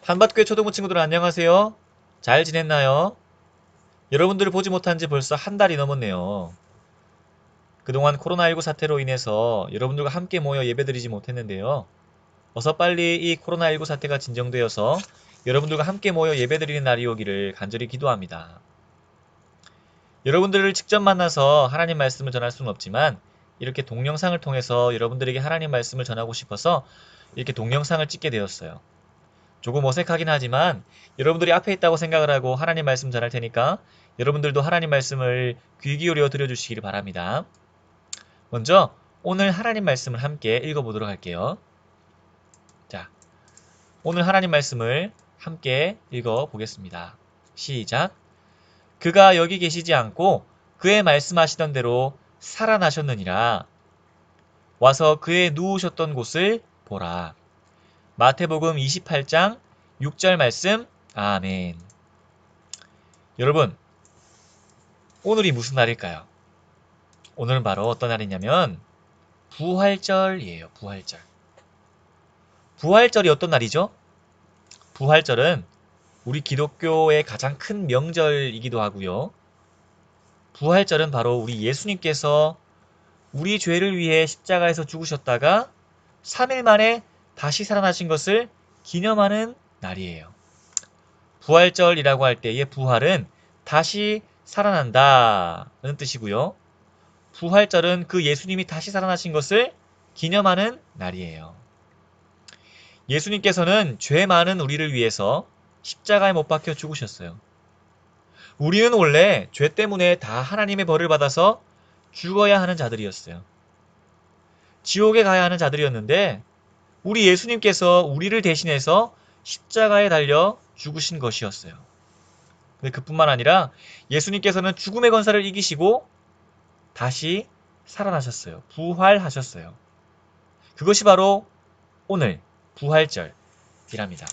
한밭교회 초등부 친구들 안녕하세요. 잘 지냈나요? 여러분들을 보지 못한 지 벌써 한 달이 넘었네요. 그동안 코로나19 사태로 인해서 여러분들과 함께 모여 예배드리지 못했는데요. 어서 빨리 이 코로나19 사태가 진정되어서 여러분들과 함께 모여 예배드리는 날이 오기를 간절히 기도합니다. 여러분들을 직접 만나서 하나님 말씀을 전할 수는 없지만 이렇게 동영상을 통해서 여러분들에게 하나님 말씀을 전하고 싶어서 이렇게 동영상을 찍게 되었어요. 조금 어색하긴 하지만 여러분들이 앞에 있다고 생각을 하고 하나님 말씀 전할 테니까 여러분들도 하나님 말씀을 귀 기울여 들어주시길 바랍니다. 먼저 오늘 하나님 말씀을 함께 읽어보도록 할게요. 자, 오늘 하나님 말씀을 함께 읽어보겠습니다. 시작. 그가 여기 계시지 않고 그의 말씀하시던 대로 살아나셨느니라. 와서 그의 누우셨던 곳을 보라. 마태복음 28장 6절 말씀. 아멘. 여러분, 오늘이 무슨 날일까요? 오늘은 바로 어떤 날이냐면 부활절이에요. 부활절. 부활절이 어떤 날이죠? 부활절은 우리 기독교의 가장 큰 명절이기도 하고요. 부활절은 바로 우리 예수님께서 우리 죄를 위해 십자가에서 죽으셨다가 3일 만에 다시 살아나신 것을 기념하는 날이에요. 부활절이라고 할 때의 부활은 다시 살아난다는 뜻이고요. 부활절은 그 예수님이 다시 살아나신 것을 기념하는 날이에요. 예수님께서는 죄 많은 우리를 위해서 십자가에 못 박혀 죽으셨어요. 우리는 원래 죄 때문에 다 하나님의 벌을 받아서 죽어야 하는 자들이었어요. 지옥에 가야 하는 자들이었는데 우리 예수님께서 우리를 대신해서 십자가에 달려 죽으신 것이었어요. 근데 그뿐만 아니라 예수님께서는 죽음의 권세를 이기시고 다시 살아나셨어요. 부활하셨어요. 그것이 바로 오늘 부활절이랍니다.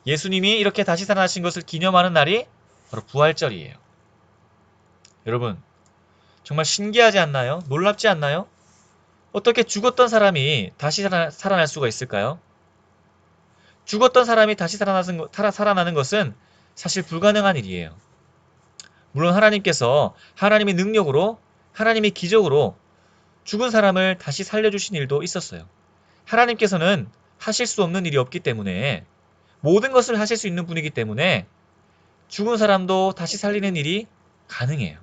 예수님이 이렇게 다시 살아나신 것을 기념하는 날이 바로 부활절이에요. 여러분, 정말 신기하지 않나요? 놀랍지 않나요? 어떻게 죽었던 사람이 다시 살아날 수가 있을까요? 죽었던 사람이 다시 살아나는 것은 사실 불가능한 일이에요. 물론 하나님께서 하나님의 능력으로, 하나님의 기적으로 죽은 사람을 다시 살려주신 일도 있었어요. 하나님께서는 하실 수 없는 일이 없기 때문에 모든 것을 하실 수 있는 분이기 때문에 죽은 사람도 다시 살리는 일이 가능해요.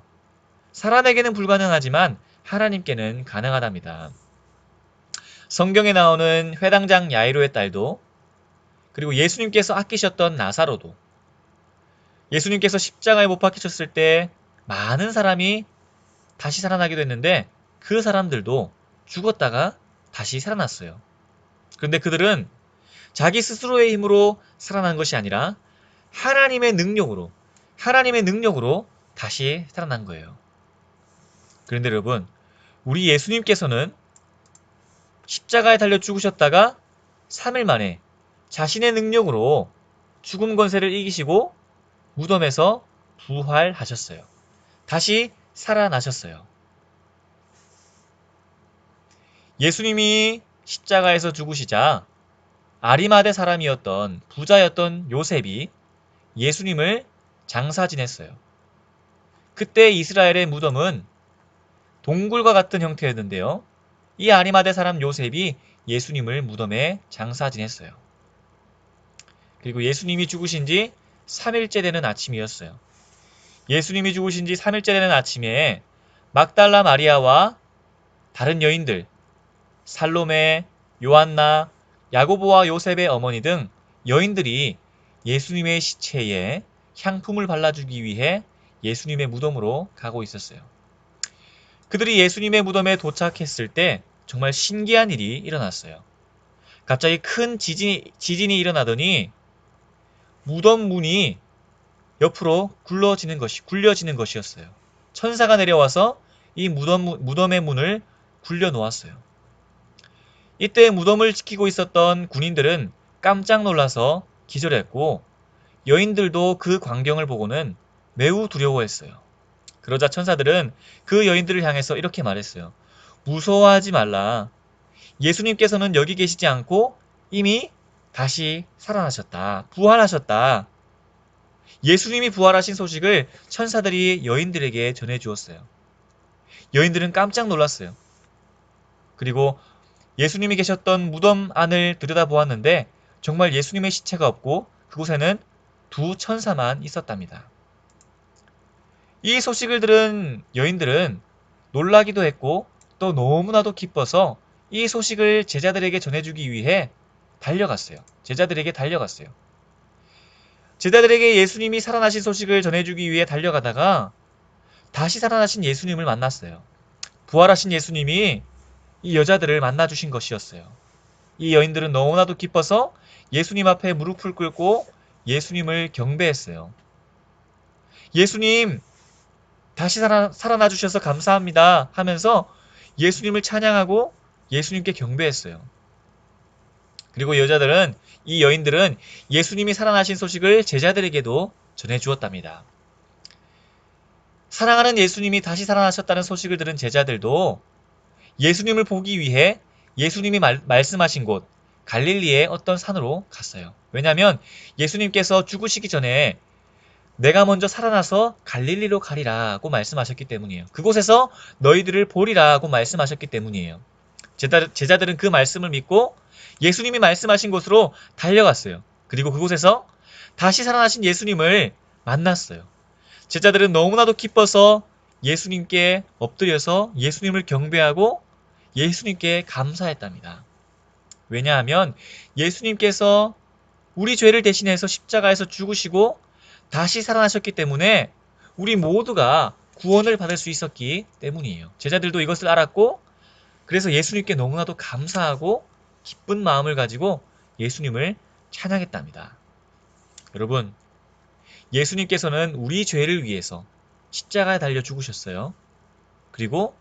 사람에게는 불가능하지만 하나님께는 가능하답니다. 성경에 나오는 회당장 야이로의 딸도 그리고 예수님께서 아끼셨던 나사로도 예수님께서 십자가에 못 박히셨을 때 많은 사람이 다시 살아나게 됐는데 그 사람들도 죽었다가 다시 살아났어요. 그런데 그들은 자기 스스로의 힘으로 살아난 것이 아니라 하나님의 능력으로 다시 살아난 거예요. 그런데 여러분, 우리 예수님께서는 십자가에 달려 죽으셨다가 3일 만에 자신의 능력으로 죽음 권세를 이기시고 무덤에서 부활하셨어요. 다시 살아나셨어요. 예수님이 십자가에서 죽으시자 아리마대 사람이었던 부자였던 요셉이 예수님을 장사 지냈어요. 그때 이스라엘의 무덤은 동굴과 같은 형태였는데요. 이 아리마대 사람 요셉이 예수님을 무덤에 장사 지냈어요. 그리고 예수님이 죽으신 지 3일째 되는 아침이었어요. 예수님이 죽으신 지 3일째 되는 아침에 막달라 마리아와 다른 여인들, 살로메, 요한나, 야고보와 요셉의 어머니 등 여인들이 예수님의 시체에 향품을 발라주기 위해 예수님의 무덤으로 가고 있었어요. 그들이 예수님의 무덤에 도착했을 때 정말 신기한 일이 일어났어요. 갑자기 큰 지진이 일어나더니 무덤 문이 옆으로 굴려지는 것이었어요. 천사가 내려와서 이 무덤의 문을 굴려 놓았어요. 이때 무덤을 지키고 있었던 군인들은 깜짝 놀라서 기절했고 여인들도 그 광경을 보고는 매우 두려워했어요. 그러자 천사들은 그 여인들을 향해서 이렇게 말했어요. 무서워하지 말라. 예수님께서는 여기 계시지 않고 이미 다시 살아나셨다. 부활하셨다. 예수님이 부활하신 소식을 천사들이 여인들에게 전해주었어요. 여인들은 깜짝 놀랐어요. 그리고 예수님이 계셨던 무덤 안을 들여다보았는데 정말 예수님의 시체가 없고 그곳에는 두 천사만 있었답니다. 이 소식을 들은 여인들은 놀라기도 했고 또 너무나도 기뻐서 이 소식을 제자들에게 전해주기 위해 달려갔어요. 제자들에게 달려갔어요. 제자들에게 예수님이 살아나신 소식을 전해주기 위해 달려가다가 다시 살아나신 예수님을 만났어요. 부활하신 예수님이 이 여자들을 만나주신 것이었어요. 이 여인들은 너무나도 기뻐서 예수님 앞에 무릎을 꿇고 예수님을 경배했어요. 예수님, 다시 살아나 주셔서 감사합니다 하면서 예수님을 찬양하고 예수님께 경배했어요. 그리고 이 여인들은 예수님이 살아나신 소식을 제자들에게도 전해주었답니다. 사랑하는 예수님이 다시 살아나셨다는 소식을 들은 제자들도 예수님을 보기 위해 예수님이 말씀하신 곳 갈릴리의 어떤 산으로 갔어요. 왜냐하면 예수님께서 죽으시기 전에 내가 먼저 살아나서 갈릴리로 가리라고 말씀하셨기 때문이에요. 그곳에서 너희들을 보리라고 말씀하셨기 때문이에요. 제자들은 그 말씀을 믿고 예수님이 말씀하신 곳으로 달려갔어요. 그리고 그곳에서 다시 살아나신 예수님을 만났어요. 제자들은 너무나도 기뻐서 예수님께 엎드려서 예수님을 경배하고 예수님께 감사했답니다. 왜냐하면 예수님께서 우리 죄를 대신해서 십자가에서 죽으시고 다시 살아나셨기 때문에 우리 모두가 구원을 받을 수 있었기 때문이에요. 제자들도 이것을 알았고 그래서 예수님께 너무나도 감사하고 기쁜 마음을 가지고 예수님을 찬양했답니다. 여러분, 예수님께서는 우리 죄를 위해서 십자가에 달려 죽으셨어요. 그리고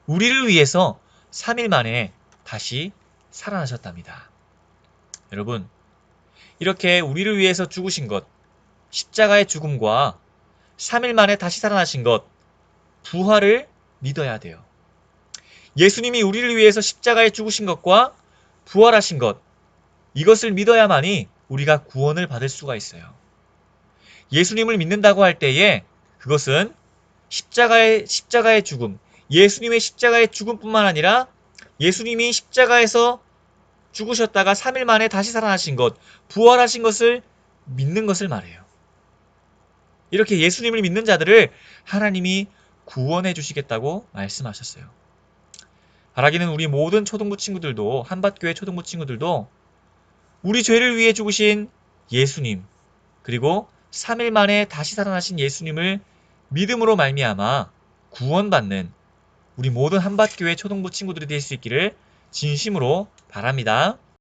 우리를 위해서 3일 만에 다시 살아나셨답니다. 여러분, 이렇게 우리를 위해서 죽으신 것, 십자가의 죽음과 3일 만에 다시 살아나신 것, 부활을 믿어야 돼요. 예수님이 우리를 위해서 십자가에 죽으신 것과 부활하신 것, 이것을 믿어야만이 우리가 구원을 받을 수가 있어요. 예수님을 믿는다고 할 때에 그것은 십자가의 죽음, 예수님의 십자가의 죽음뿐만 아니라 예수님이 십자가에서 죽으셨다가 3일 만에 다시 살아나신 것, 부활하신 것을 믿는 것을 말해요. 이렇게 예수님을 믿는 자들을 하나님이 구원해 주시겠다고 말씀하셨어요. 바라기는 우리 모든 초등부 친구들도, 한밭교회 초등부 친구들도 우리 죄를 위해 죽으신 예수님, 그리고 3일 만에 다시 살아나신 예수님을 믿음으로 말미암아 구원받는 우리 모든 한밭교회 초등부 친구들이 될 수 있기를 진심으로 바랍니다.